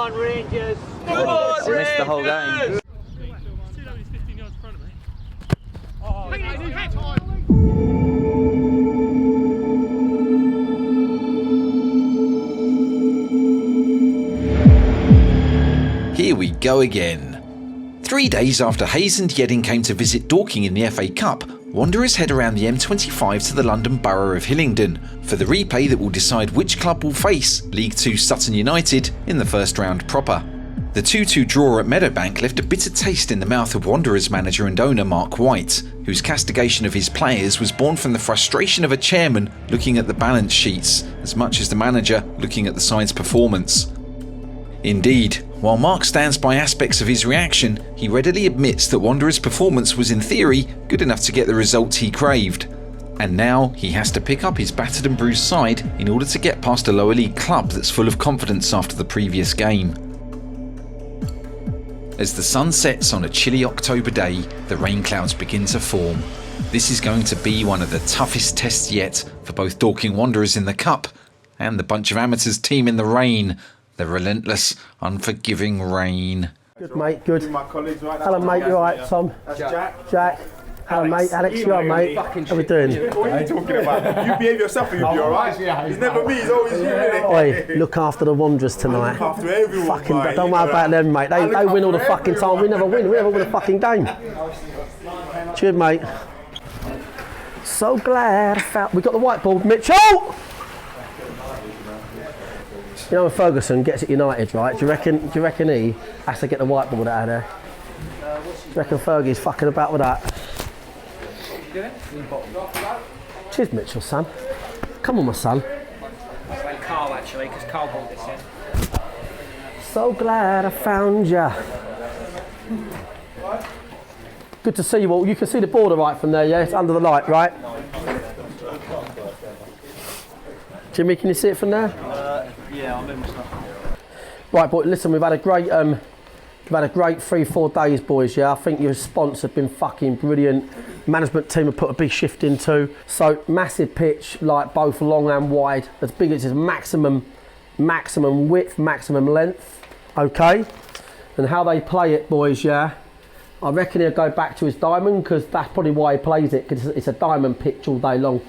on, Rangers. Come on, Rangers. Missed the whole game. Here we go again. 3 days after Hayes and Yeading came to visit Dorking in the FA Cup, Wanderers head around the M25 to the London borough of Hillingdon for the replay that will decide which club will face League 2 Sutton United in the first round proper. The 2-2 draw at Meadowbank left a bitter taste in the mouth of Wanderers manager and owner Marc White, whose castigation of his players was born from the frustration of a chairman looking at the balance sheets as much as the manager looking at the side's performance. Indeed, while Marc stands by aspects of his reaction, he readily admits that Wanderers' performance was in theory good enough to get the results he craved. And now he has to pick up his battered and bruised side in order to get past a lower league club that's full of confidence after the previous game. As the sun sets on a chilly October day, the rain clouds begin to form. This is going to be one of the toughest tests yet for both Dorking Wanderers in the Cup and the bunch of amateurs team in the rain. The relentless, unforgiving rain. Good mate, good. My colleagues, right? Hello mate, you alright Tom? That's Jack. Jack. Hello mate, Alex, you alright mate? How are we doing? What are you talking about? You behave yourself and you'll be alright. It's never me, it's always you, innit? Oi, look after the Wanderers tonight. Look after everyone, fucking, mate. don't worry about them mate, they win all the fucking time, we never win a fucking game. Cheers mate. So glad I found, we got the whiteboard, Mitchell! You know when Ferguson gets at United, right? Do you reckon he has to get the whiteboard out of there? Do you reckon Fergie's fucking about with that? Cheers, Mitchell, son. Come on, my son. It's Carl actually, because Carl brought this in. So glad I found ya. Good to see you all. You can see the border right from there, yeah? It's under the light, right? Jimmy, can you see it from there? Yeah, I'm in my stuff. Right, boy. Listen, we've had a great 3-4 days, boys. Yeah, I think your response has been fucking brilliant. Management team have put a big shift into. So massive pitch, like both long and wide, as big as is maximum width, maximum length. Okay, and how they play it, boys. Yeah, I reckon he'll go back to his diamond because that's probably why he plays it, because it's a diamond pitch all day long.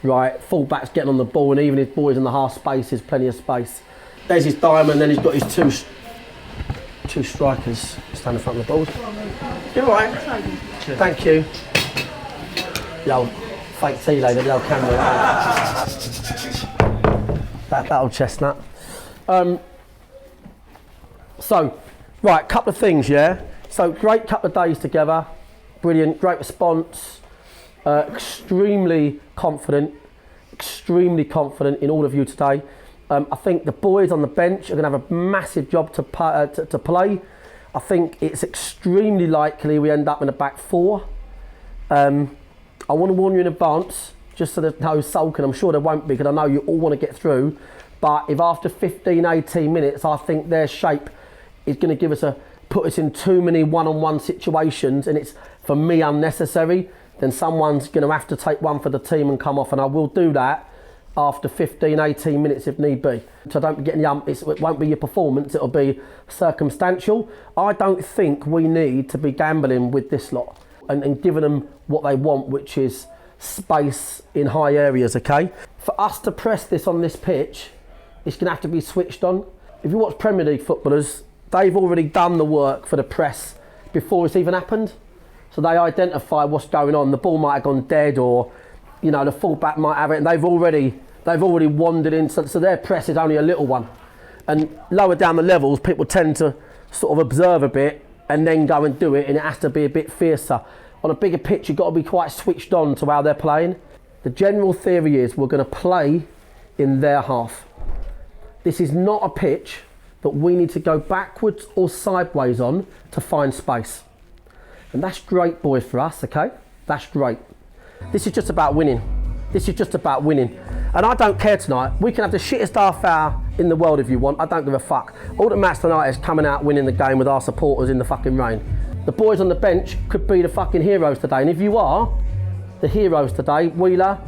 Right, full-back's getting on the ball, and even his boys in the half space, there's plenty of space. There's his diamond, then he's got his two strikers standing in front of the ball. You're right. Thank you. The old fake tea lady, the old camera. that old chestnut. So, right, couple of things, yeah? So, great couple of days together. Brilliant, great response. Extremely confident in all of you today. I think the boys on the bench are going to have a massive job to play. I think it's extremely likely we end up in a back four. I want to warn you in advance, just so there's no sulking. I'm sure there won't be, because I know you all want to get through. But if after 15, 18 minutes, I think their shape is going to put us in too many one-on-one situations, and it's, for me, unnecessary, then someone's going to have to take one for the team and come off, and I will do that after 15, 18 minutes if need be. So don't get it won't be your performance, it'll be circumstantial. I don't think we need to be gambling with this lot and giving them what they want, which is space in high areas, okay? For us to press this on this pitch, it's going to have to be switched on. If you watch Premier League footballers, they've already done the work for the press before it's even happened. So they identify what's going on. The ball might have gone dead, or you know, the fullback might have it, and they've already wandered in. So their press is only a little one. And lower down the levels, people tend to sort of observe a bit and then go and do it, and it has to be a bit fiercer. On a bigger pitch, you've got to be quite switched on to how they're playing. The general theory is we're going to play in their half. This is not a pitch that we need to go backwards or sideways on to find space. And that's great, boys, for us, okay? That's great. This is just about winning. And I don't care tonight. We can have the shittest half hour in the world if you want. I don't give a fuck. All that matters tonight is coming out winning the game with our supporters in the fucking rain. The boys on the bench could be the fucking heroes today. And if you are the heroes today, Wheeler,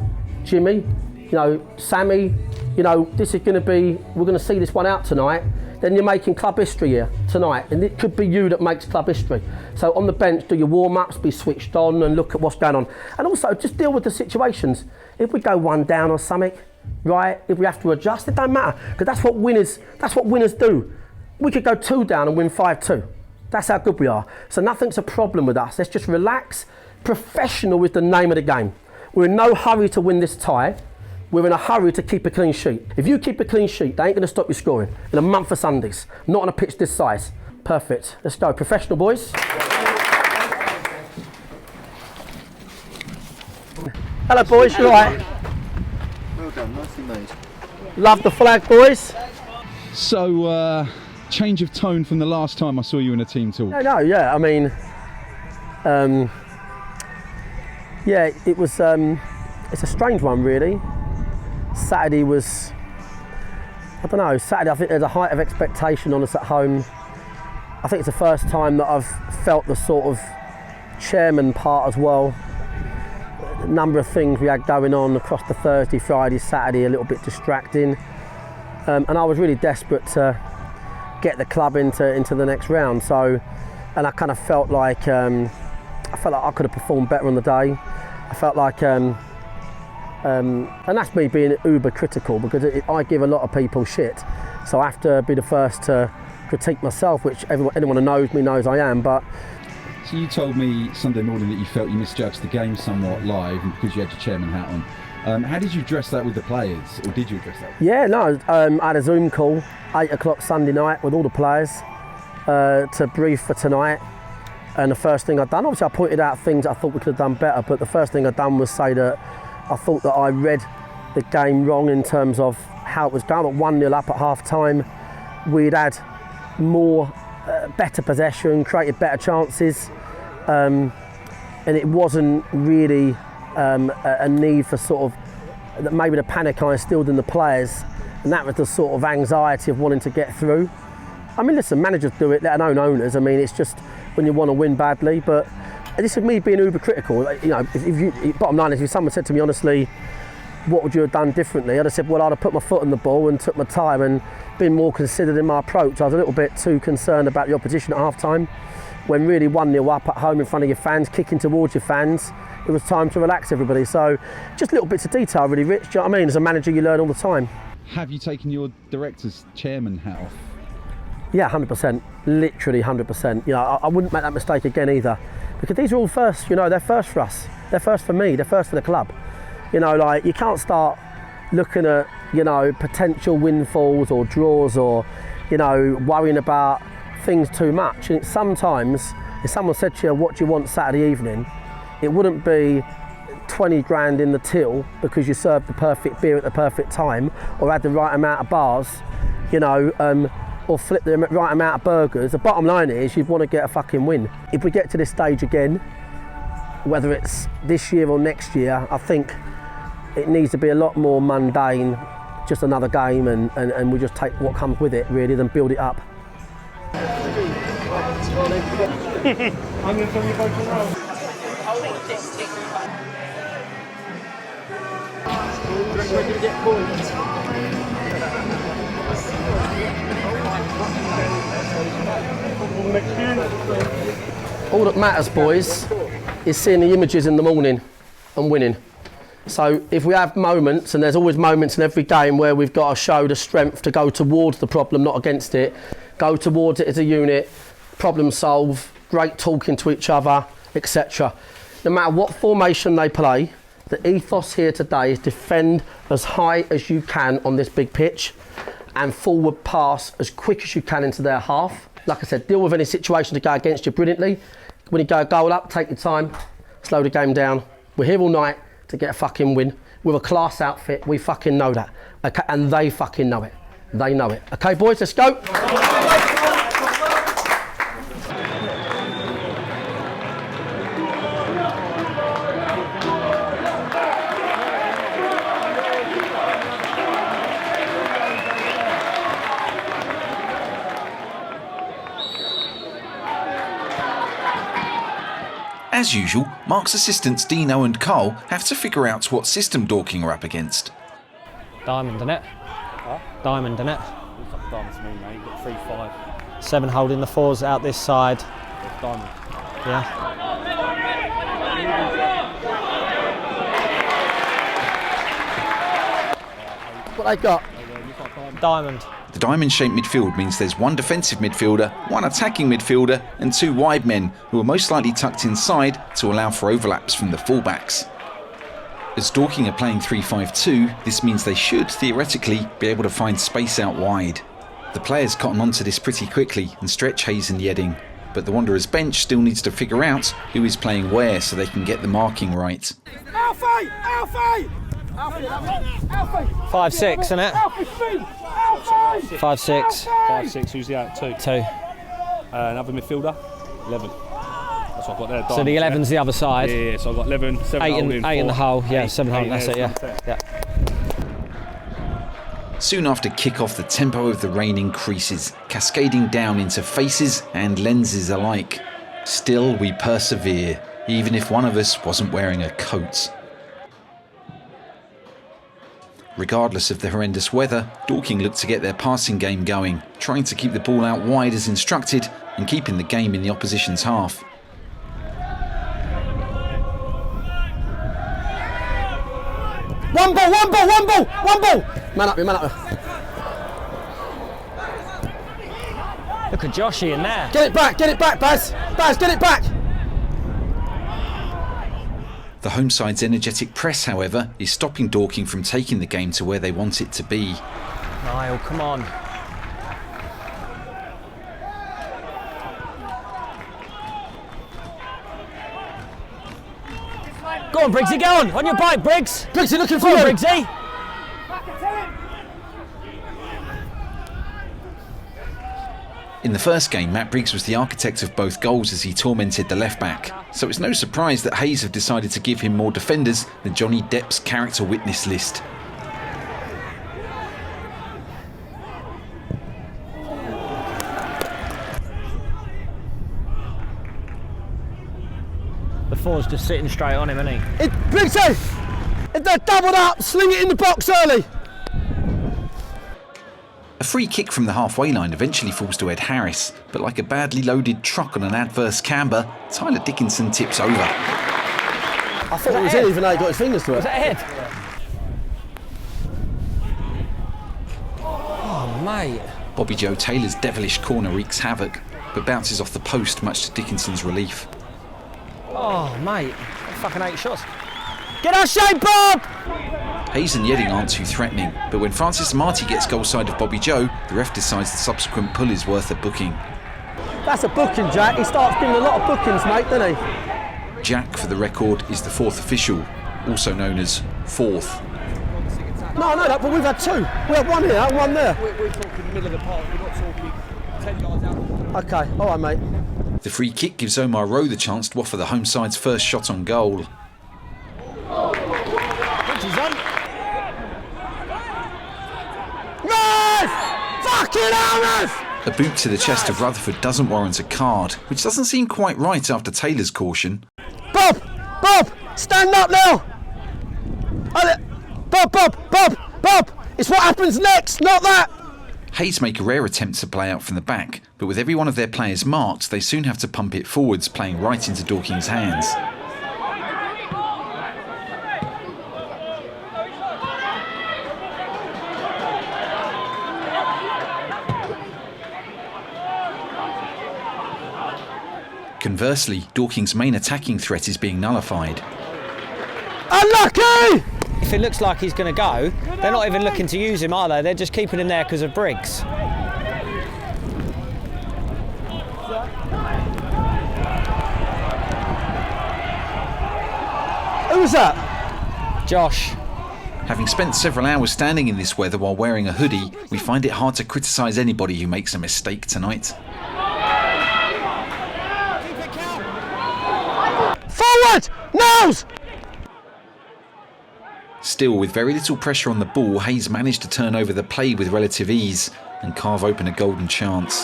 Jimmy, you know, Sammy, you know, this is going to be, we're going to see this one out tonight. then you're making club history here tonight, and it could be you that makes club history. So on the bench, do your warm-ups, be switched on and look at what's going on. And also, just deal with the situations. If we go one down or something, right, if we have to adjust, it don't matter, because that's what winners do. We could go 2 down and win 5-2. That's how good we are. So nothing's a problem with us. Let's just relax. Professional is the name of the game. We're in no hurry to win this tie. We're in a hurry to keep a clean sheet. If you keep a clean sheet, they ain't going to stop you scoring in a month of Sundays. Not on a pitch this size. Perfect. Let's go. Professional, boys. Hello, boys. You all right? Well done. Nicely made. Love the flag, boys. So, change of tone from the last time I saw you in a team talk. Yeah. I mean, yeah, it was. It's a strange one, really. Saturday was, I don't know, Saturday I think there's a height of expectation on us at home. I think it's the first time that I've felt the sort of chairman part as well. A number of things we had going on across the Thursday, Friday, Saturday, a little bit distracting. And I was really desperate to get the club into the next round. So, and I kind of felt like, I could have performed better on the day. I felt like, and that's me being uber critical, because I give a lot of people shit, so I have to be the first to critique myself, which anyone who knows me knows I am. But so you told me Sunday morning that you felt you misjudged the game somewhat live, and because you had your chairman hat on. How did you address that with the players, or did you address that? Yeah, no, I had a Zoom call 8 o'clock Sunday night with all the players to brief for tonight. And the first thing I'd done, obviously I pointed out things I thought we could have done better, but the first thing I'd done was say that I thought that I read the game wrong in terms of how it was going. At 1-0 up at half time, we'd had more, better possession, created better chances, and it wasn't really a need for sort of, maybe the panic I instilled in the players, and that was the sort of anxiety of wanting to get through. I mean, listen, managers do it, let alone owners. I mean, it's just when you want to win badly, but this is me being uber critical. You know, if you, bottom line is, if someone said to me honestly, what would you have done differently? I'd have said, well, I'd have put my foot on the ball and took my time and been more considered in my approach. I was a little bit too concerned about the opposition at half time, when really 1-0 up at home in front of your fans, kicking towards your fans, it was time to relax everybody. So just little bits of detail really, Rich. Do you know what I mean? As a manager, you learn all the time. Have you taken your director's chairman hat off? Yeah, 100%, literally 100%. You know, I wouldn't make that mistake again either, because these are all first, you know, they're first for us. They're first for me, they're first for the club. You know, like, you can't start looking at, you know, potential windfalls or draws, or, you know, worrying about things too much. And sometimes, if someone said to you, what do you want Saturday evening? It wouldn't be 20 grand in the till because you served the perfect beer at the perfect time, or had the right amount of bars, you know, or flip the right amount of burgers. The bottom line is, you want to get a fucking win. If we get to this stage again, whether it's this year or next year, I think it needs to be a lot more mundane, just another game, and we just take what comes with it, really, than build it up. I'm going to tell you both around. All that matters, boys, is seeing the images in the morning and winning. So if we have moments, and there's always moments in every game where we've got to show the strength to go towards the problem, not against it, go towards it as a unit, problem solve, great talking to each other, etc. No matter what formation they play, the ethos here today is defend as high as you can on this big pitch and forward pass as quick as you can into their half. Like I said, deal with any situation to go against you brilliantly. When you go a goal up, take your time, slow the game down. We're here all night to get a fucking win. With a class outfit, we fucking know that. Okay, and they fucking know it. They know it. Okay, boys, let's go. As usual, Marc's assistants Dino and Carl have to figure out what system Dorking are up against. Diamond, innit? Huh? Diamond, innit? Diamond to me, mate. You've got 3-5. 7 holding the 4s out this side. It's diamond. Yeah. What they got? Diamond. The diamond-shaped midfield means there's one defensive midfielder, one attacking midfielder and 2 wide men who are most likely tucked inside to allow for overlaps from the fullbacks. As Dorking are playing 3-5-2, this means they should, theoretically, be able to find space out wide. The players cotton onto this pretty quickly and stretch Hayes and Yeading, but the Wanderers bench still needs to figure out who is playing where so they can get the marking right. Alfie! Alfie! 5-6, isn't it? 5-6. 5-6. Who's the out? 2. 2. Another midfielder. 11. That's what I've got there. So the 11's the other side. Yeah. So I've got 11, 7 holding, 8 in the hole. Yeah, 8, 7 holding. That's it. Yeah. Yeah. Soon after kick-off, the tempo of the rain increases, cascading down into faces and lenses alike. Still, we persevere, even if one of us wasn't wearing a coat. Regardless of the horrendous weather, Dorking looked to get their passing game going, trying to keep the ball out wide as instructed and keeping the game in the opposition's half. One ball! Man up here. Look at Joshy in there. Get it back, Baz! Baz, get it back! The home side's energetic press, however, is stopping Dorking from taking the game to where they want it to be. Niall, come on. Go on, Briggsy, go on your bike, Briggs. Briggsy looking for you. you. Briggsy. In the first game, Matt Briggs was the architect of both goals as he tormented the left-back, so it's no surprise that Hayes have decided to give him more defenders than Johnny Depp's character witness list. The 4's just sitting straight on him, isn't he? Briggsy! If they're doubled up, sling it in the box early. A free kick from the halfway line eventually falls to Ed Harris, but like a badly loaded truck on an adverse camber, Tyler Dickinson tips over. I thought it was in even though he got his fingers to it. Was that a head? Oh, mate. Bobby Joe Taylor's devilish corner wreaks havoc, but bounces off the post much to Dickinson's relief. Oh, mate. Fucking 8 shots. Get our shape, Bob! Hayes and Yeading aren't too threatening, but when Francis Marty gets goal side of Bobby Joe, the ref decides the subsequent pull is worth a booking. That's a booking, Jack. He starts doing a lot of bookings, mate, doesn't he? Jack, for the record, is the 4th official, also known as 4th. No, but we've had 2. We had 1 here and 1 there. We're talking middle of the park, we're not talking 10 yards out. Okay, all right, mate. The free kick gives Omar Rowe the chance to offer the home side's first shot on goal. Fucking hell, A boot to the chest of Rutherford doesn't warrant a card, which doesn't seem quite right after Taylor's caution. Bob, stand up now. Bob, it's what happens next, not that. Hayes make a rare attempt to play out from the back, but with every one of their players marked, they soon have to pump it forwards, playing right into Dorking's hands. Conversely, Dorking's main attacking threat is being nullified. Unlucky! If it looks like he's going to go, they're not even looking to use him, are they? They're just keeping him there because of Briggs. Who was that? Josh. Having spent several hours standing in this weather while wearing a hoodie, we find it hard to criticise anybody who makes a mistake tonight. Forward! Nose! Still, with very little pressure on the ball, Hayes managed to turn over the play with relative ease and carve open a golden chance.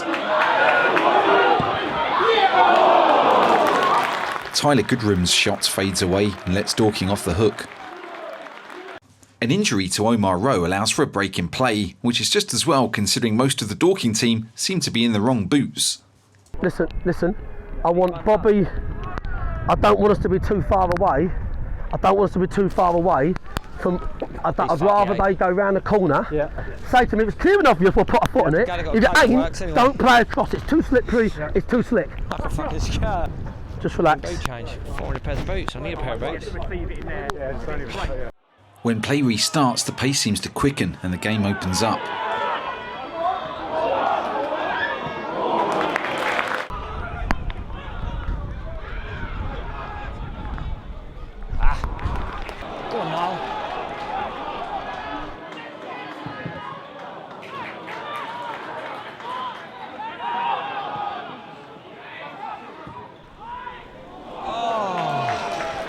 Tyler Goodrum's shot fades away and lets Dorking off the hook. An injury to Omar Rowe allows for a break in play, which is just as well considering most of the Dorking team seem to be in the wrong boots. Listen, I want Bobby, I don't want us to be too far away. From, I'd rather they go round the corner. Yeah. Say to me, if it's clear enough, you will put a foot on it. If it ain't, anyway. Don't play across. It's too slippery. Yeah. It's too slick. Like a fucking skirt. Just relax. Boot change. 400 pairs of boots. I need a pair of boots. When play restarts, the pace seems to quicken and the game opens up. Go on now.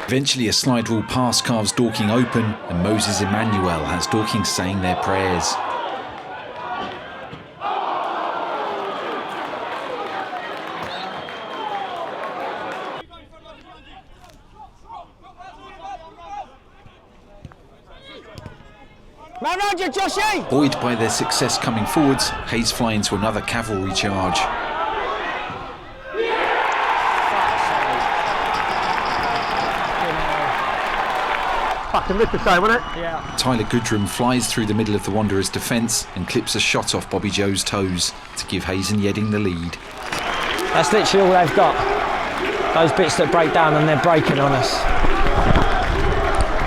Eventually a slide rule pass carves Dorking open and Moses Emmanuel has Dorking saying their prayers. Man round you, Joshy! Buoyed by their success coming forwards, Hayes fly into another cavalry charge. Fucking ricochet, wasn't it? Yeah. Tyler Goodrum flies through the middle of the Wanderers' defence and clips a shot off Bobby Joe's toes to give Hayes Yeading the lead. That's literally all they've got. Those bits that break down and they're breaking on us.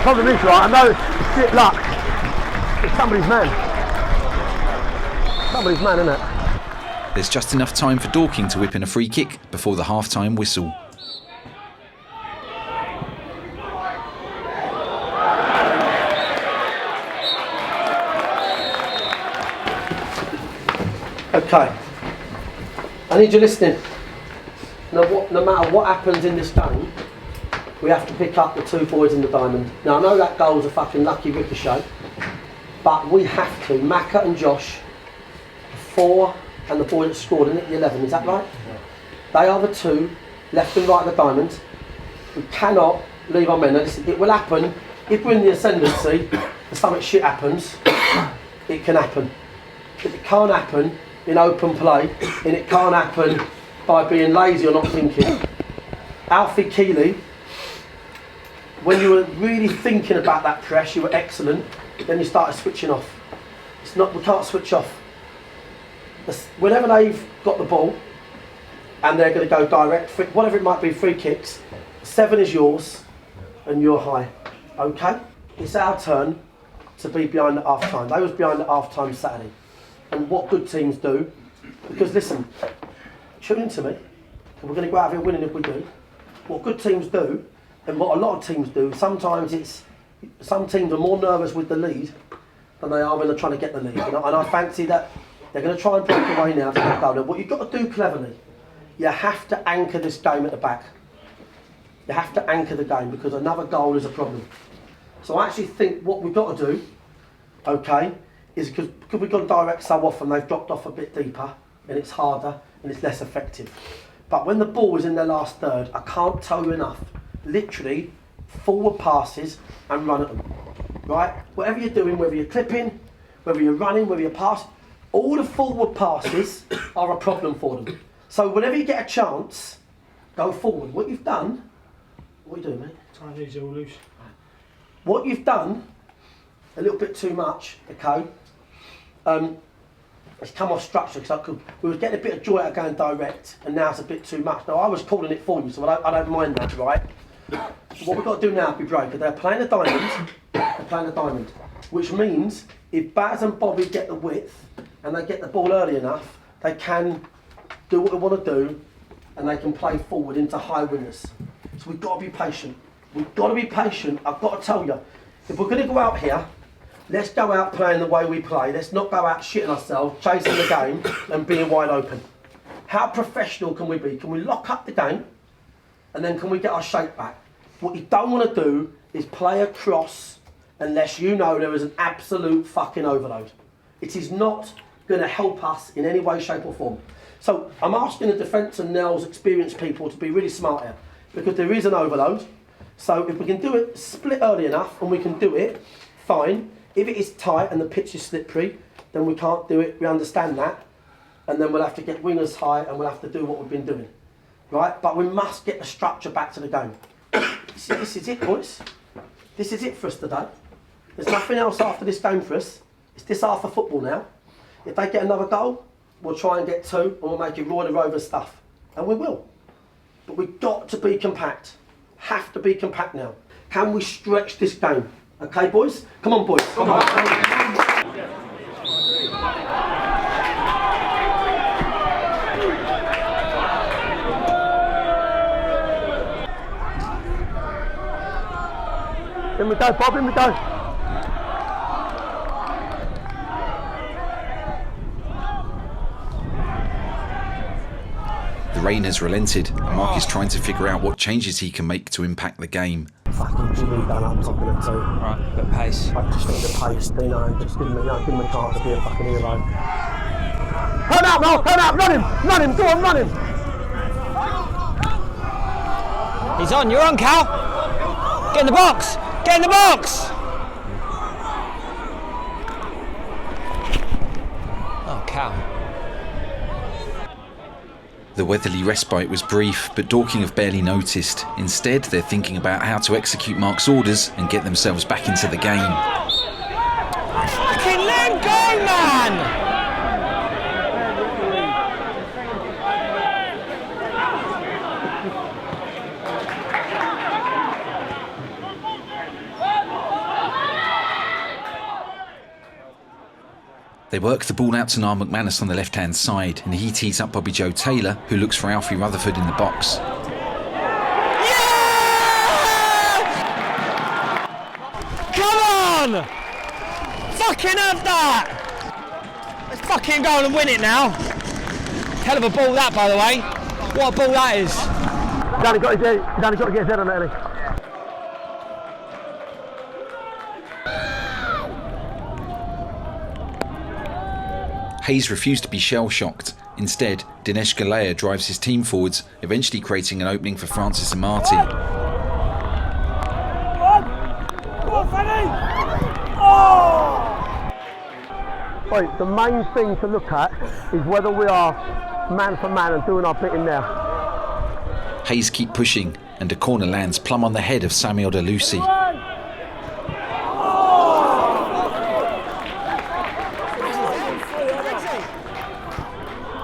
Problem is, right, I know it's shit luck. It's somebody's man. Somebody's man, isn't it? There's just enough time for Dorking to whip in a free kick before the half-time whistle. Okay, I need you listening. No matter what happens in this game, we have to pick up the two boys in the diamond. Now I know that goal's a fucking lucky ricochet, but we have to. Macca and Josh, 4 and the boy that scored in it, the 11, is that right? Yeah. They are the two, left and right of the diamond. We cannot leave our men. Now listen, it will happen, if we're in the ascendancy and something shit happens, it can happen. But it can't happen in open play, and it can't happen by being lazy or not thinking. Alfie Keeley, when you were really thinking about that press, you were excellent, then you started switching off. It's not, we can't switch off. Whenever they've got the ball and they're going to go direct, whatever it might be, free kicks, 7 is yours and you're high, okay? It's our turn to be behind at half time. They was behind at half time Saturday. And what good teams do, because listen, tune into me, we're going to go out here winning if we do. What good teams do, and what a lot of teams do, sometimes some teams are more nervous with the lead than they are when they're trying to get the lead. And I fancy that they're going to try and break away now to get going. What you've got to do cleverly, you have to anchor this game at the back. You have to anchor the game because another goal is a problem. So I actually think what we've got to do, okay, is because we've gone direct so often, they've dropped off a bit deeper and it's harder and it's less effective. But when the ball is in their last third, I can't tell you enough, literally forward passes and run at them, right? Whatever you're doing, whether you're clipping, whether you're running, whether you're passing, all the forward passes are a problem for them. So whenever you get a chance, go forward. What you've done, what are you doing, mate? Trying to lose all loose. What you've done, a little bit too much, okay? It's come off structure because we were getting a bit of joy out of going direct, and now it's a bit too much. Now I was calling it for you, so I don't mind that, right? What we've got to do now, be brave, because they're playing a diamond, which means if Baz and Bobby get the width and they get the ball early enough, they can do what they want to do, and they can play forward into high winners. So we've got to be patient. We've got to be patient. I've got to tell you, if we're going to go out here, let's go out playing the way we play. Let's not go out shitting ourselves, chasing the game and being wide open. How professional can we be? Can we lock up the game and then can we get our shape back? What you don't want to do is play across unless you know there is an absolute fucking overload. It is not going to help us in any way, shape or form. So I'm asking the defence and Nell's experienced people to be really smart here because there is an overload. So if we can do it split early enough and we can do it fine. If it is tight and the pitch is slippery, then we can't do it. We understand that. And then we'll have to get wingers high and we'll have to do what we've been doing. Right? But we must get the structure back to the game. This is it, boys. This is it for us today. There's nothing else after this game for us. It's this half of football now. If they get another goal, we'll try and get 2 and we'll make it Roy the Rover stuff. And we will. But we've got to be compact. Have to be compact now. Can we stretch this game? Okay, boys? Come on, boys. Come on. In we go, Bob, in we go. The rain has relented, and Marc is trying to figure out what changes he can make to impact the game. Fucking Jimmy done up top of it too. Right, bit of pace. I just need the pace, Dino. Just give him a chance to be a fucking hero. Turn up, Marc, turn up, run him, go on, run him. He's on, you're on, Cal. Get in the box, get in the box. Oh, Cal. The weatherly respite was brief, but Dorking have barely noticed. Instead, they're thinking about how to execute Marc's orders and get themselves back into the game. Fucking let him go, man! They work the ball out to Niall McManus on the left-hand side, and he tees up Bobby Joe Taylor, who looks for Alfie Rutherford in the box. Yeah! Come on! Fucking have that! Let's fucking go and win it now. Hell of a ball that, by the way. What a ball that is. Danny got to get his head on it, Ellie. Hayes refused to be shell-shocked. Instead, Dinesh Galea drives his team forwards, eventually creating an opening for Francis and Marty. Right, the main thing to look at is whether we are man for man and doing our bit in there. Hayes keep pushing, and a corner lands plumb on the head of Sami Odelusi.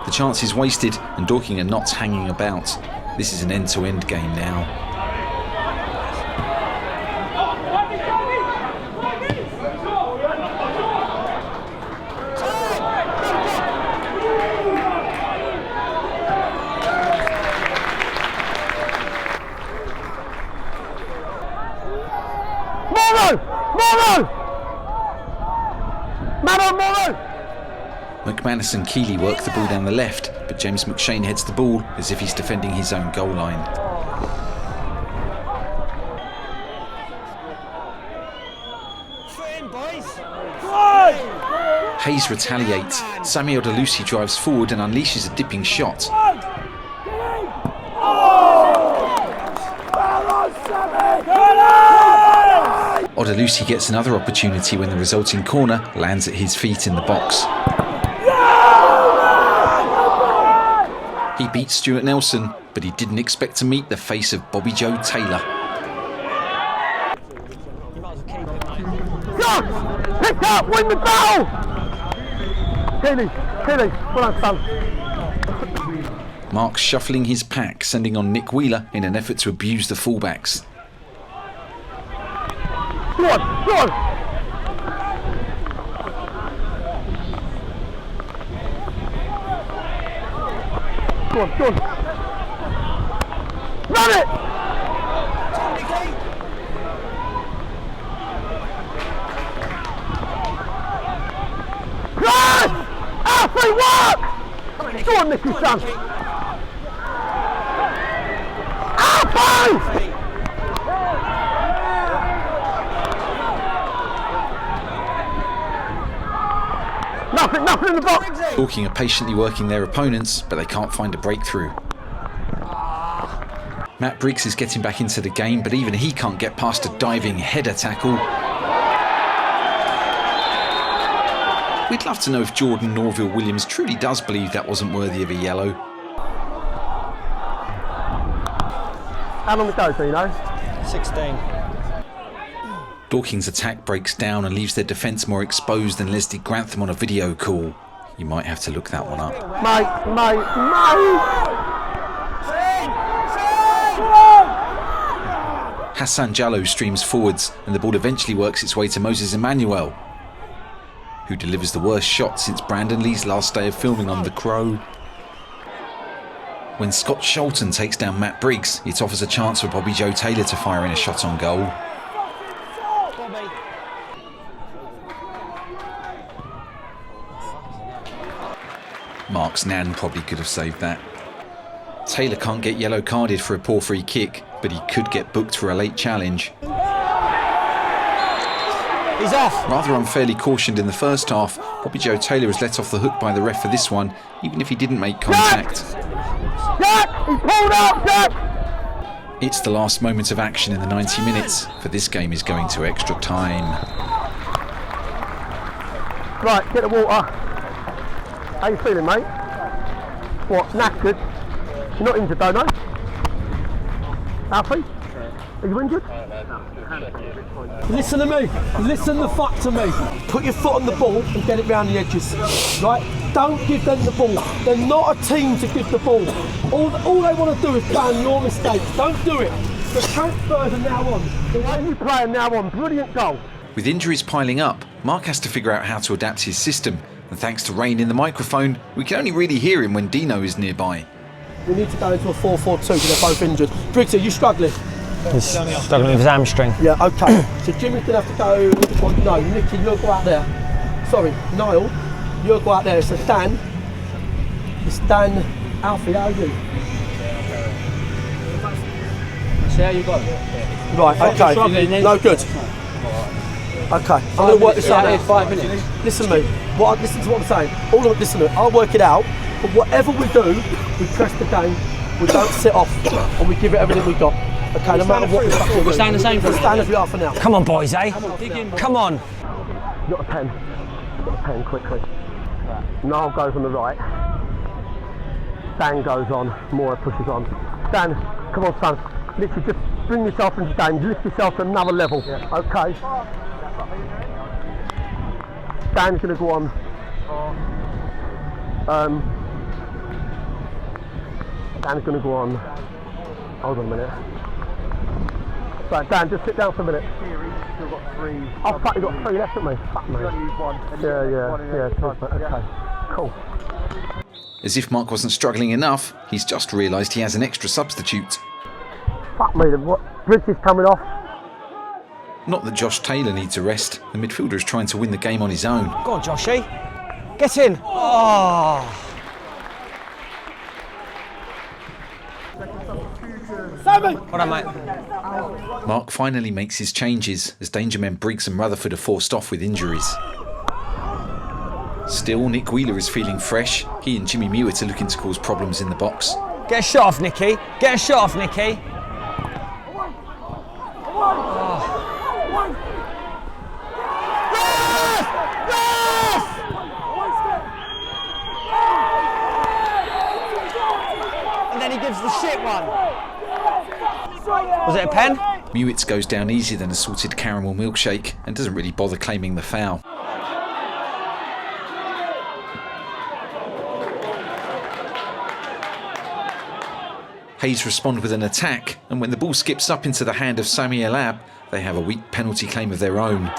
The chance is wasted, and Dorking are not hanging about. This is an end-to-end game now. McManus and Keeley work the ball down the left, but James McShane heads the ball as if he's defending his own goal line. Hayes retaliates. Sami Odelusi drives forward and unleashes a dipping shot. Odelusi gets another opportunity when the resulting corner lands at his feet in the box. He beats Stuart Nelson, but he didn't expect to meet the face of Bobby Joe Taylor. Pick up, win the ball! Keeley, well done, son. Marc shuffling his pack, sending on Nick Wheeler in an effort to abuse the fullbacks. Go on, go on! Go on, go on. Run it! Run! Alfie, work! Go on, Nicky, son. Alfie! Nothing in the box! Dorking are patiently working their opponents, but they can't find a breakthrough. Matt Briggs is getting back into the game, but even he can't get past a diving header tackle. We'd love to know if Jordan Norville-Williams truly does believe that wasn't worthy of a yellow. How long ago, do you know? 16. Dorking's attack breaks down and leaves their defence more exposed than Leslie Grantham on a video call. You might have to look that one up. Mate! Hassan Jallow streams forwards and the ball eventually works its way to Moses Emmanuel, who delivers the worst shot since Brandon Lee's last day of filming on The Crow. When Scott Sholton takes down Matt Briggs, it offers a chance for Bobby Joe Taylor to fire in a shot on goal. Marc's nan probably could have saved that. Taylor can't get yellow carded for a poor free kick, but he could get booked for a late challenge. He's off. Rather unfairly cautioned in the first half, Bobby Joe Taylor was let off the hook by the ref for this one, even if he didn't make contact. He's pulled up! It's the last moment of action in the 90 minutes, for this game is going to extra time. Right, get the water. How you feeling, mate? What, knackered? You're not injured though, no? Alfie? Are you injured? Listen to me. Listen the fuck to me. Put your foot on the ball and get it round the edges. Right? Don't give them the ball. They're not a team to give the ball. All they want to do is play on your mistakes. Don't do it. The transfers are now on. The way you play are now on. Brilliant goal. With injuries piling up, Marc has to figure out how to adapt his system. And thanks to rain in the microphone, we can only really hear him when Dino is nearby. We need to go into a 4-4-2 because they're both injured. Briggs, are you struggling? He's struggling with his hamstring. Yeah, okay. So Jimmy's going to have to go... Well, no, Nicky, you'll go out there. Sorry, Niall, you'll go out there. So Dan... It's Dan... Alfie, how are you? See how you got it? Right, okay. No good. Okay, I'm going to work this out. 5 minutes. Listen to me. Listen to what I'm saying. Listen to it. I'll work it out. But whatever we do, we press the game. We don't sit off, and we give it everything we got. Okay, no matter what We're staying the same for We're staying as we are for now. Come on, boys, eh? Come on. You got a pen. Got a pen quickly. Niall goes on the right. Dan goes on. Moira pushes on. Dan, come on, son. Literally just bring yourself into the game. Lift yourself to another level. Okay. Dan's going to go on. Dan's going to go on. Hold on a minute. Right, Dan, just sit down for a minute. Still got 3. Oh, fuck, you got 3 left, haven't we? Fuck, mate. Use 1. Okay, cool. As if Marc wasn't struggling enough, he's just realised he has an extra substitute. Fuck me, Briggs is coming off. Not that Josh Taylor needs a rest. The midfielder is trying to win the game on his own. Go on, Joshy. Get in. Oh. Well done, mate. Marc finally makes his changes as danger men Briggs and Rutherford are forced off with injuries. Still, Nick Wheeler is feeling fresh. He and Jimmy Mewett are looking to cause problems in the box. Get a shot off, Nicky. Get a shot off, Nicky. And then he gives the shit one. Was it a pen? Mewett goes down easier than a salted caramel milkshake and doesn't really bother claiming the foul. Hayes respond with an attack, and when the ball skips up into the hand of Sami El-Ab, they have a weak penalty claim of their own.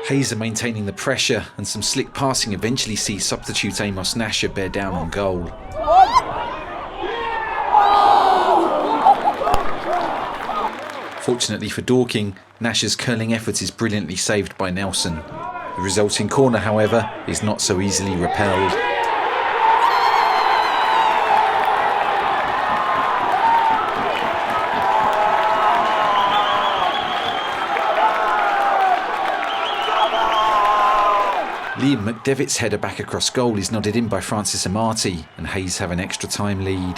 Hayes are maintaining the pressure, and some slick passing eventually sees substitute Amos Nasher bear down on goal. Fortunately for Dorking, Nasher's curling effort is brilliantly saved by Nelson. The resulting corner, however, is not so easily repelled. Liam McDevitt's header back across goal is nodded in by Francis Amati, and Hayes have an extra time lead.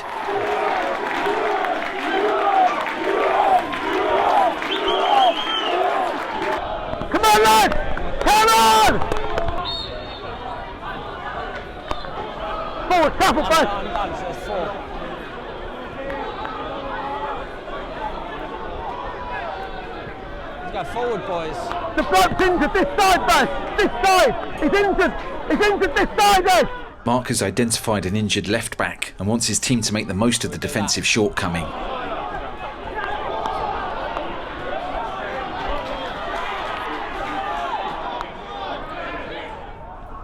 Come on, lad! Come on! Forward, travel back! Go forward, boys. The bloke's injured this side, Bash! This side! He's injured! He's injured this side, Ed! Marc has identified an injured left back and wants his team to make the most of the defensive shortcoming.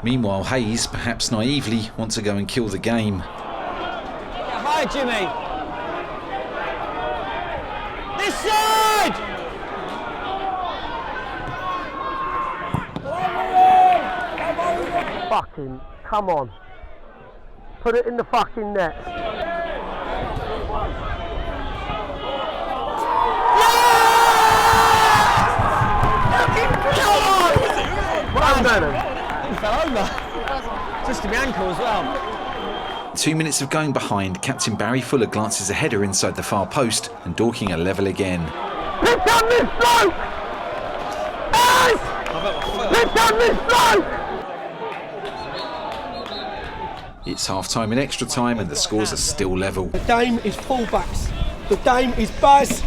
Meanwhile, Hayes, perhaps naively, wants to go and kill the game. Yeah, hi, Jimmy. This side! Fucking, come on. Put it in the fucking net. Well done. He fell over. Twisted my ankle as well. 2 minutes of going behind, Captain Barry Fuller glances a header inside the far post, and Dorking are level again. Pick up this bloke! Hey! Pick up this bloke! It's half-time and extra time, and the scores are still level. The game is full-backs. The game is Baz,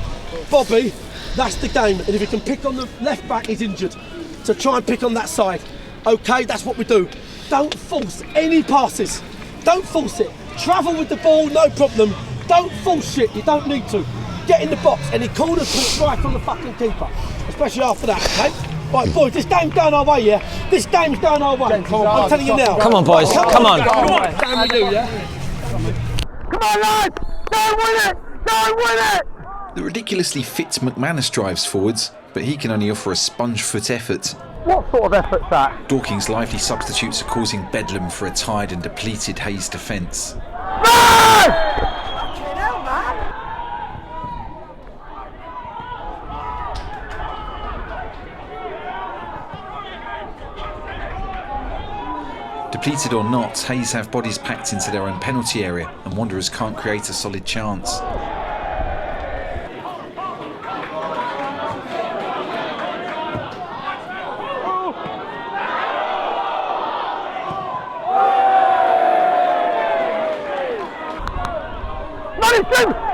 Bobby, that's the game. And if you can pick on the left back, he's injured. So try and pick on that side. Okay, that's what we do. Don't force any passes. Don't force it. Travel with the ball, no problem. Don't force shit, you don't need to. Get in the box, any corners, put it right on the fucking keeper. Especially after that, okay? Right, boys, this game's going our way, yeah? This game's going our way. I'm telling you now. Come on, boys, come on. Damn we do, yeah? Come on, lads! Don't win it! Don't win it! The ridiculously fit McManus drives forwards, but he can only offer a sponge-foot effort. What sort of effort's that? Dorking's lively substitutes are causing bedlam for a tired and depleted Hayes defence. Depleted or not, Hayes have bodies packed into their own penalty area, and Wanderers can't create a solid chance.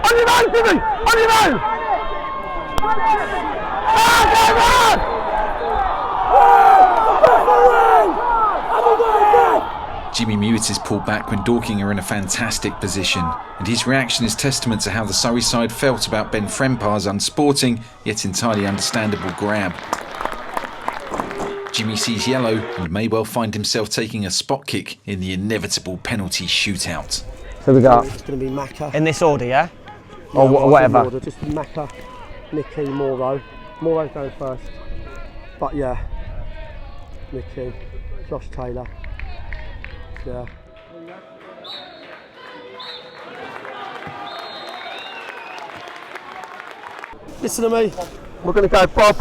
On your own, Jimmy! On your own! Jimmy Mewett is pulled back when Dorking are in a fantastic position, and his reaction is testament to how the Surrey side felt about Ben Frempar's unsporting, yet entirely understandable grab. Jimmy sees yellow and may well find himself taking a spot kick in the inevitable penalty shootout. So we got It's going to be Macca. In this order, yeah? or whatever. Order, just Macca, Nicky, Morrow. Morrow's going first. But yeah, Nicky, Josh Taylor. Yeah. Listen to me. We're going to go Bob.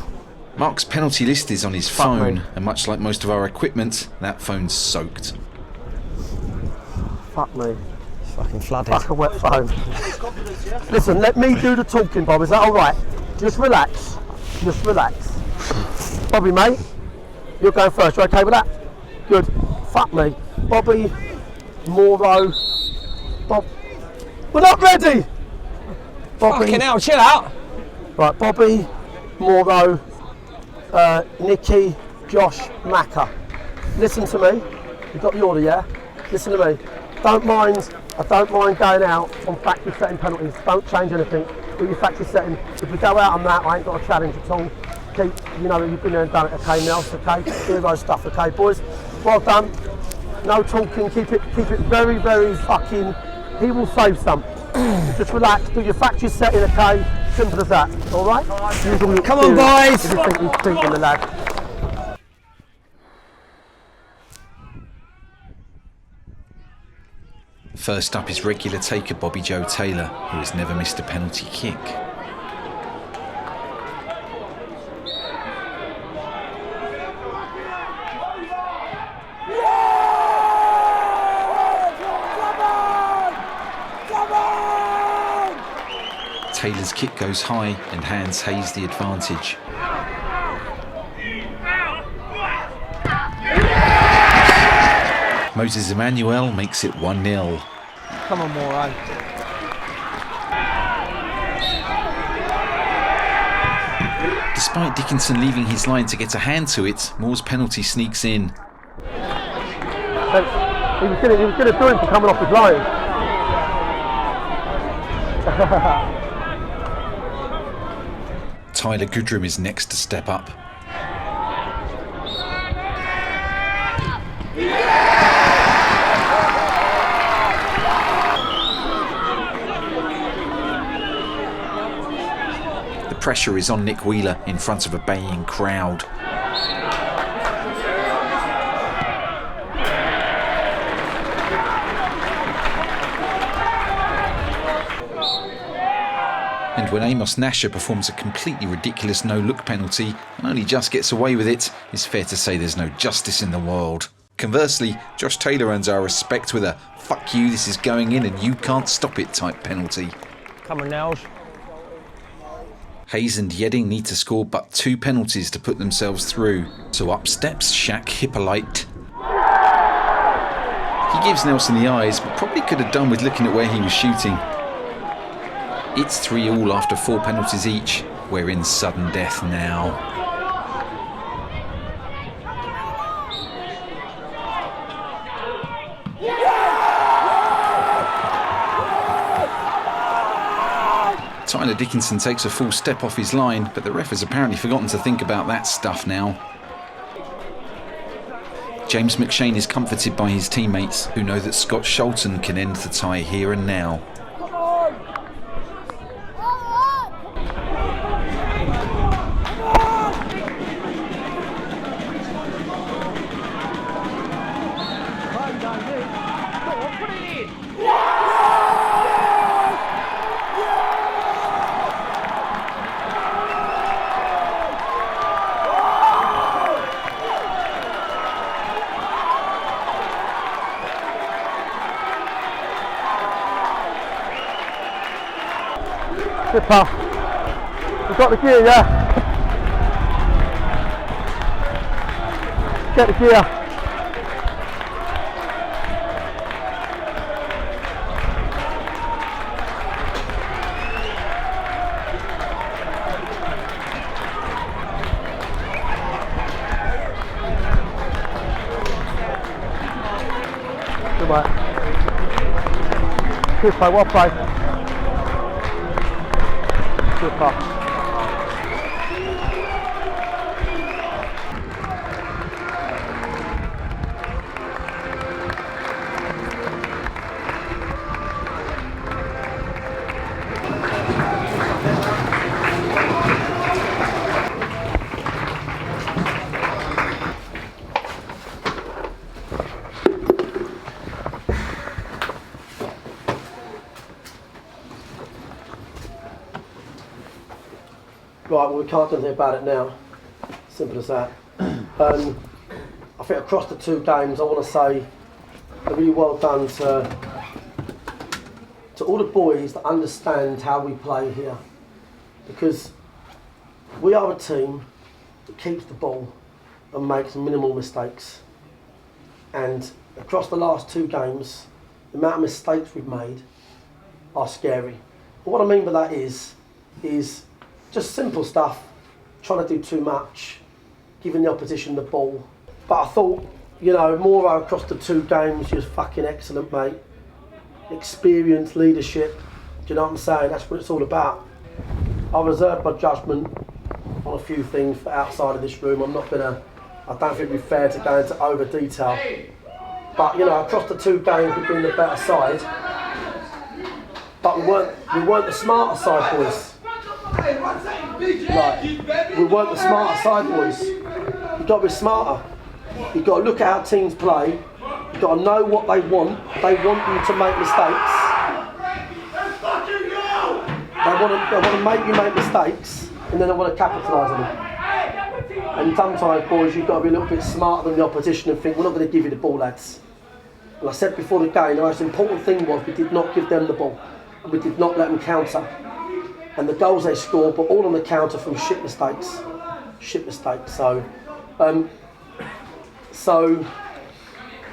Marc's penalty list is on his phone, and much like most of our equipment, that phone's soaked. Fuck me. It's fucking flooded. Fuck a wet phone. Listen, let me do the talking, Bob. Is that all right? Just relax. Just relax. Bobby, mate, you're going first. You okay with that? Good. Fuck me. Bobby, Morrow, Bob. We're not ready. Bobby. Fucking hell, chill out. Right, Bobby, Morrow, Nicky, Josh, Macca. Listen to me. You've got the order, yeah? Listen to me. I don't mind going out on factory setting penalties. Don't change anything. Do your factory setting. If we go out on that, I ain't got a challenge at all. Keep, you know, you've been there and done it, okay, Nels, okay? Do those stuff, okay, boys? Well done. No talking. Keep it very, very fucking. He will save some. Just relax. Do your factory setting, okay? Simple as that. All right? Come on, boys. If you think he's beating the lad. First up is regular taker Bobby Joe Taylor, who has never missed a penalty kick. Taylor's kick goes high and hands Hayes the advantage. Moses Emmanuel makes it 1-0. Come on, Moore. Despite Dickinson leaving his line to get a hand to it, Moore's penalty sneaks in. He was going to do him for coming off his line. Tyler Goodrum is next to step up. The pressure is on Nick Wheeler in front of a baying crowd. And when Amos Nasher performs a completely ridiculous no-look penalty and only just gets away with it, it's fair to say there's no justice in the world. Conversely, Josh Taylor earns our respect with a "fuck you, this is going in and you can't stop it" type penalty. Come on, Nels. Hayes and Yeading need to score but 2 penalties to put themselves through. So up steps Shaq Hippolyte. He gives Nelson the eyes, but probably could have done with looking at where he was shooting. It's 3-3 after 4 penalties each. We're in sudden death now. Tyler Dickinson takes a full step off his line, but the ref has apparently forgotten to think about that stuff now. James McShane is comforted by his teammates, who know that Scott Sholton can end the tie here and now. Skipper, we've got the gear, yeah? Get the gear. Good mate. Good play, well played. Super. Right, well we can't do anything about it now. Simple as that. I think across the 2 games I want to say a really well done to all the boys that understand how we play here. Because we are a team that keeps the ball and makes minimal mistakes. And across the last 2 games, the amount of mistakes we've made are scary. But what I mean by that is just simple stuff, trying to do too much, giving the opposition the ball. But I thought, you know, Moro across the 2 games, he was fucking excellent, mate. Experience, leadership, do you know what I'm saying? That's what it's all about. I reserve my judgment on a few things for outside of this room. I don't think it'd be fair to go into over detail. But, you know, across the 2 games, we've been the better side. But we weren't the smarter side, boys. Like, we weren't the smarter side, boys. You've got to be smarter. You've got to look at how teams play. You've got to know what they want. They want you to make mistakes. They want to make you make mistakes, and then they want to capitalise on them. And sometimes, boys, you've got to be a little bit smarter than the opposition and think, we're not going to give you the ball, lads. And I said before the game, the most important thing was we did not give them the ball. We did not let them counter. and the goals they score, but all on the counter from shit mistakes. So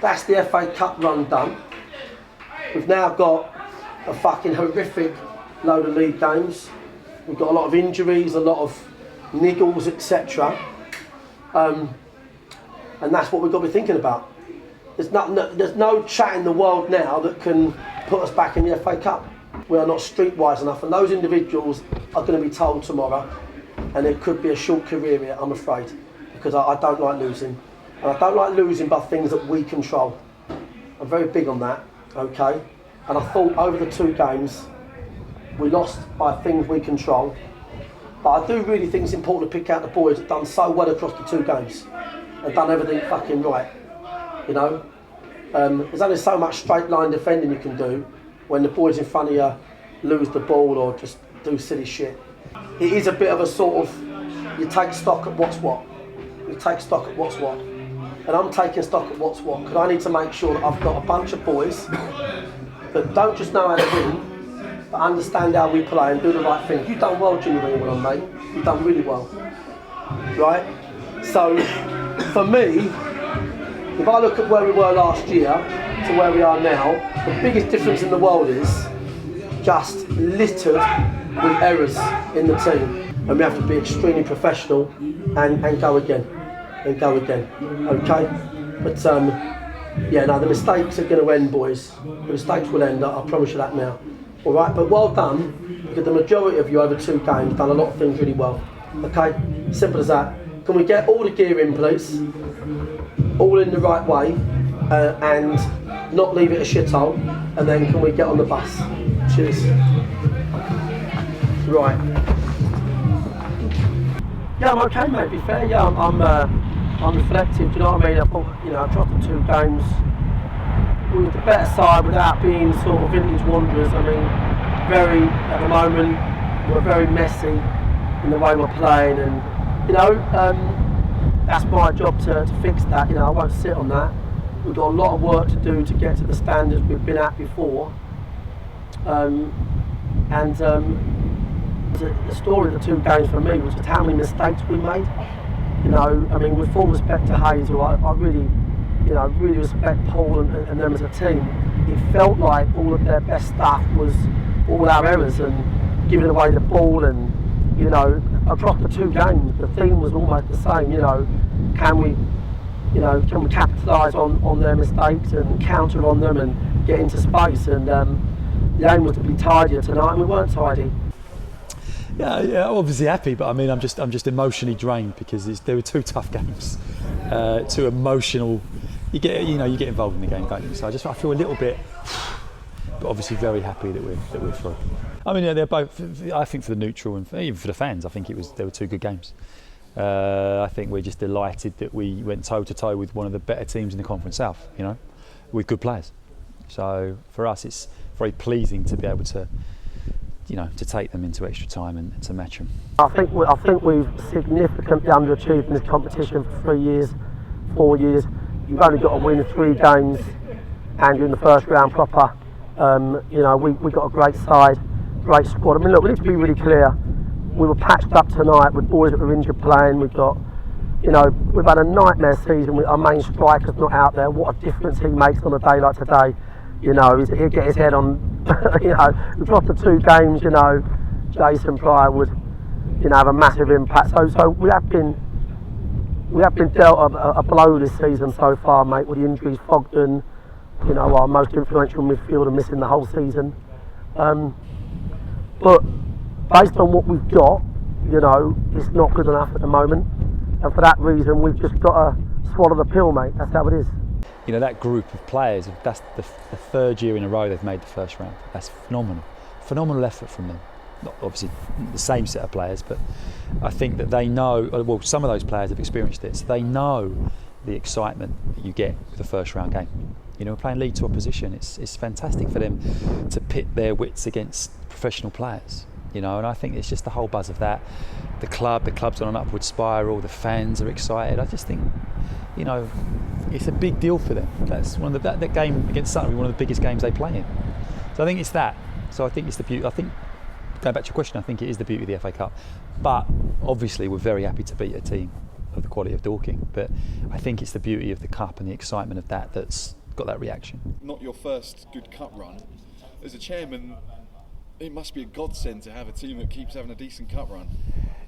that's the FA Cup run done. We've now got a fucking horrific load of league games. We've got a lot of injuries, a lot of niggles, etc. And that's what we've got to be thinking about. There's no chat in the world now that can put us back in the FA Cup. We are not streetwise enough, and those individuals are going to be told tomorrow, and it could be a short career here, I'm afraid, because I don't like losing. And I don't like losing by things that we control. I'm very big on that, okay? And I thought over the 2 games, we lost by things we control. But I do really think it's important to pick out the boys that have done so well across the 2 games and done everything fucking right, you know? There's only so much straight line defending you can do when the boys in front of you lose the ball or just do silly shit. It is a bit of a sort of, you take stock at what's what. And I'm taking stock at what's what, because I need to make sure that I've got a bunch of boys that don't just know how to win, but understand how we play and do the right thing. You've done well, Jimmy, when you were on, mate. You've done really well, right? So, for me, if I look at where we were last year to where we are now, the biggest difference in the world is just littered with errors in the team. And we have to be extremely professional and go again. Okay? But yeah, no, the mistakes are going to end, boys. The mistakes will end, I promise you that now. All right, but well done, because the majority of you over 2 games done a lot of things really well. Okay, simple as that. Can we get all the gear in, please? All in the right way, and not leave it a shithole, and then can we get on the bus? Cheers. Right. Yeah, I'm okay, mate, to be fair. Yeah, I'm reflective, do you know what I mean? I thought, I dropped the 2 games. We were the better side without being sort of vintage wanderers. I mean, at the moment, we're very messy in the way we're playing, and, that's my job to fix that. I won't sit on that. We've got a lot of work to do to get to the standards we've been at before. The story of the 2 games for me was just how many mistakes we made. With full respect to Hayes, who I really respect Paul and them as a team. It felt like all of their best stuff was all our errors and giving away the ball, and across the 2 games the theme was almost the same. Can we capitalise on their mistakes and counter on them and get into space? And the aim was to be tidier tonight, and we weren't tidy. Yeah, obviously happy, but I'm just emotionally drained because there were 2 tough games, 2 emotional. You get involved in the game, don't you? So I feel a little bit, but obviously very happy that we're through. They're both. I think for the neutral and even for the fans, I think there were 2 good games. I think we're just delighted that we went toe to toe with one of the better teams in the Conference South. With good players. So for us, it's very pleasing to be able to. To take them into extra time and to match them. I think we've significantly underachieved in this competition for 3 years, 4 years. You've only got to win 3 games, and you're in the first round proper. We got a great side, great squad. Look, we need to be really clear. We were patched up tonight with boys that were injured playing. We've got, we've had a nightmare season with our main striker's not out there. What a difference he makes on a day like today. He'll get his head on. We dropped the 2 games. Jason Pryor would, have a massive impact. So we have been dealt a blow this season so far, mate. With the injuries, Fogden, our most influential midfielder, missing the whole season. But based on what we've got, it's not good enough at the moment, and for that reason, we've just got to swallow the pill, mate. That's how it is. That group of players, that's the 3rd year in a row they've made the first round. That's phenomenal effort from them. Not obviously the same set of players, but I think that they know, well, some of those players have experienced it, so they know the excitement that you get with the first round game. We're playing league to opposition. It's fantastic for them to pit their wits against professional players. And I think it's just the whole buzz of that. The club's on an upward spiral. The fans are excited. I just think, it's a big deal for them. That's one of that game against Sutton will be one of the biggest games they play in. So I think it's that. So I think it's the beauty. I think going back to your question, I think it is the beauty of the FA Cup. But obviously, we're very happy to beat a team of the quality of Dorking. But I think it's the beauty of the cup and the excitement of that that's got that reaction. Not your first good cup run. As a chairman, it must be a godsend to have a team that keeps having a decent cup run.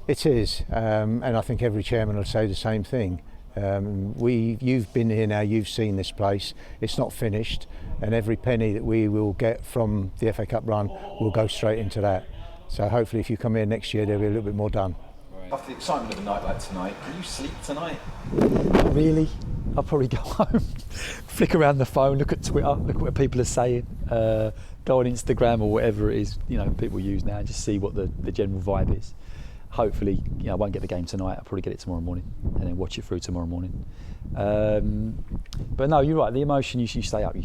It is, and I think every chairman will say the same thing. You've been here now, you've seen this place, it's not finished, and every penny that we will get from the FA Cup run will go straight into that. So hopefully if you come here next year there'll be a little bit more done. After the excitement of a night like tonight, can you sleep tonight? Not really. I'll probably go home, flick around the phone, look at Twitter, look at what people are saying, go on Instagram or whatever it is, people use now, and just see what the general vibe is. Hopefully, I won't get the game tonight. I'll probably get it tomorrow morning and then watch it through tomorrow morning. But no, you're right. The emotion, you stay up.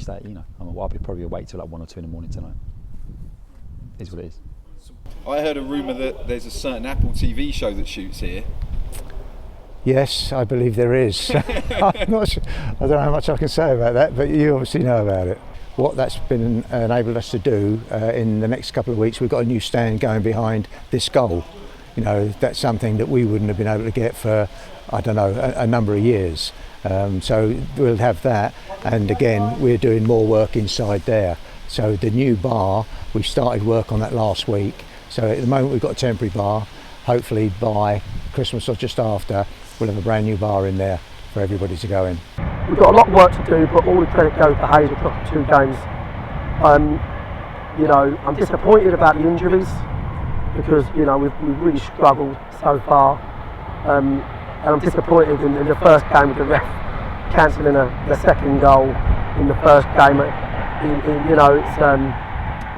I'll be probably awake till like 1 or 2 in the morning tonight. Is what it is. I heard a rumour that there's a certain Apple TV show that shoots here. Yes, I believe there is. I'm not sure, I don't know how much I can say about that, but you obviously know about it. What that's been enabled us to do in the next couple of weeks, we've got a new stand going behind this goal. That's something that we wouldn't have been able to get for, I don't know, a number of years. So we'll have that, and again, we're doing more work inside there. So the new bar, we started work on that last week. So at the moment we've got a temporary bar. Hopefully by Christmas or just after, we'll have a brand new bar in there for everybody to go in. We've got a lot of work to do, but all the credit goes to Hayes across the 2 games. I'm disappointed about the injuries because we've really struggled so far, and I'm disappointed in the first game with the ref cancelling the second goal in the first game. It's a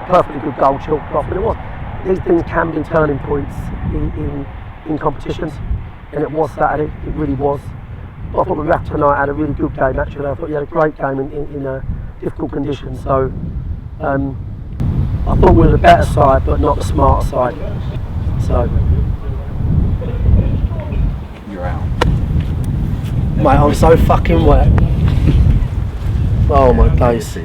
perfectly good goal chalked off, but it was. These things can be turning points in competitions, and it was Saturday. It really was. But I thought the ref tonight had a really good game. Actually, I thought he had a great game in difficult conditions. So I thought we were the better side, but not the smarter side. So You're out. mate, I'm so fucking wet. Oh my days.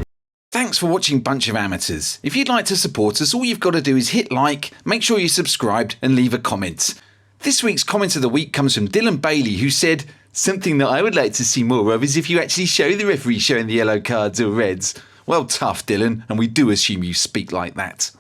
Thanks for watching Bunch of Amateurs. If you'd like to support us, all you've got to do is hit like, make sure you're subscribed and leave a comment. This week's comment of the week comes from Dylan Bailey, who said, "Something that I would like to see more of is if you actually show the referee showing the yellow cards or reds." Well, tough, Dylan, and we do assume you speak like that.